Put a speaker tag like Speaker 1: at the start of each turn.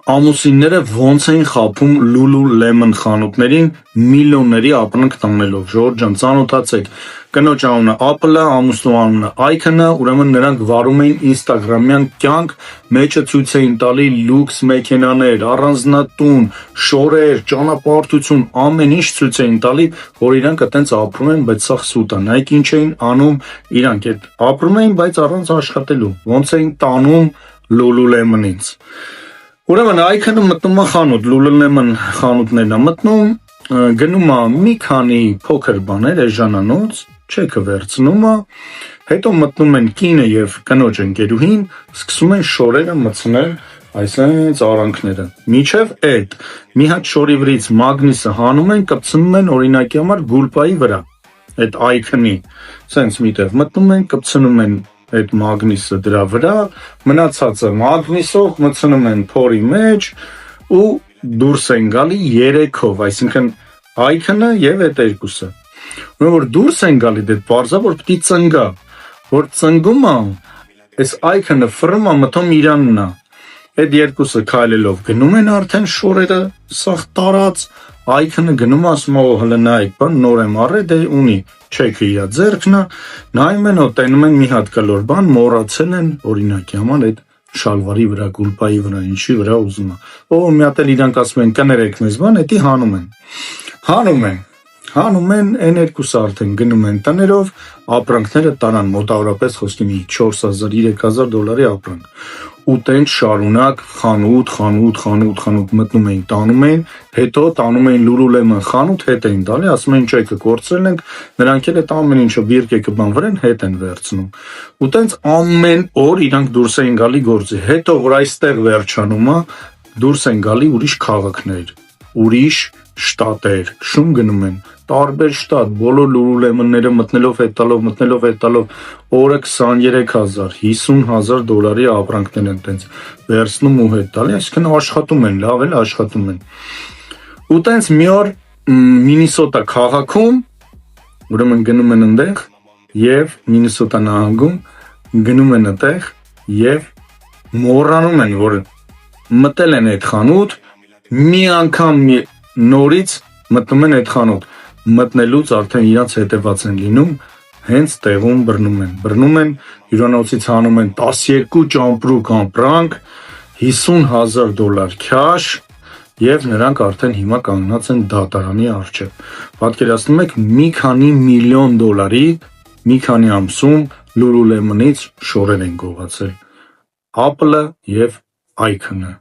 Speaker 1: ամուսինները ոնց էին խաբում Lululemon խանութներին միլիոնների ապրանք տանելով։ Ժողովուրդ ջան, ծանոթացեք, կնոջ անունը Apple-ը, ամուսնու անունը Icon-ը, ուրեմն նրանք վարում էին Instagram-յան կյանք, մեջը ցույց էին տալի լյուքս մեքենաներ, առանձնատուն, շորեր, ճանապարհորդություն, ամեն ինչ ցույց էին տալի, որ իրանք այտենց ապրում են, բայց սա սուտ է։ Նայեք ինչ էին անում իրանք, այդ ապրում էին, բայց առանց աշխատելու, ոնց էին տանում Lululemon-ից։ Ուրեմն Icon-ը մտնում է խանութ, Lululemon խանութներն է մտնում, գնում է մի քանի փոքր բաներ, էժանանոց, չեքը վերցնում է, հետո մտնում են կինը եւ կնոջ ընկերուհին, սկսում են շորերը մտցնել այսպես արանքները։ Միջև այդ մի հատ շորի վրից մագնիսը հանում են, կպցնում են օրինակի համար գուլպայի վրա, այդ Icon-ի, սենց միտեղ մտնում են, կպցնում են այդ մագնիսը դրա վրա, մնացածը մագնիսով մտցնում են փորի մեջ ու դուրս են գալի երեքով, այսինքն Icon-ը եւ այդ երկուսը։ Ուրեմն որ դուրս են գալի, դե բարձա որ պիտի ծնգա, որ ծնգում է, այս Icon-ը ֆռում է մտում իրանն է։ Այդ երկուսը քայլելով գնում են արդեն շորերը, սաղ տարած, Icon-ը գնում ասում է հələ նայեք, բան նոր եմ առել, դե ունի, չեքը իրա ձեռքն է, նայում են, տենում են մի հատ կլոր բան, մոռացել են, օրինակի համար այդ շալվարի վրա, գուլպայի վրա, ինչի վրա ուզում է։ Մի հատ էլ իրանք ասում են կներեք մեզ բան, էդի հանում են, այն երկուսը արդեն գնում են տներով, ապրանքները տարան մոտավորապես խոսքի մի $4000-3000 ապրանք։ Ու տենց շարունակ խանութ մտնում էին, տանում էին, հետո տանում էին Lululemon խանութ, հետ էին տալի, ասում էին չեկը կորցրել ենք, նրանք էլ այդ ամեն ինչը բիրկեկը բան վրան հետ են վերցնում։ Ու տենց ամեն օր իրանք դուրս էին գալի գործի, հետո որ այստեղ վերջանում է, դուրս են գալի ուրիշ քաղաքներ, ուրիշ շտատեր, շուն գնում են, տարբեր շտատ, բոլոր Lululemon-ները մտնելով հետ տալով, օրը $23000-$50000 ապրանքներ են տենց վերցնում ու հետ տալի, այսինքն աշխատում են, լավ էլ աշխատում են։ Ու տենց մի օր Մինիսոտա քաղաքում, ուրեմն գնում են այնտեղ եւ Մինիսոտա նահանգում գնում են այնտեղ եւ մոռանում են, որ մտել են այդ խանութ, մի անգամ նորից մտնում են այդ խանութ, մտնելուց արդեն իրանց հետևած են լինում, հենց տեղում բռնում են, հյուրանոցից հանում են 12 ճամպրուկ ապրանք, $50000 cash եւ նրանք արդեն հիմա կանգնած են դատարանի առջեւ։ Պատկերացնում եք մի քանի միլիոն դոլարի մի քանի ամսում Lululemon-ից շորեր են գողացել Apple-ը եւ Icon-ը։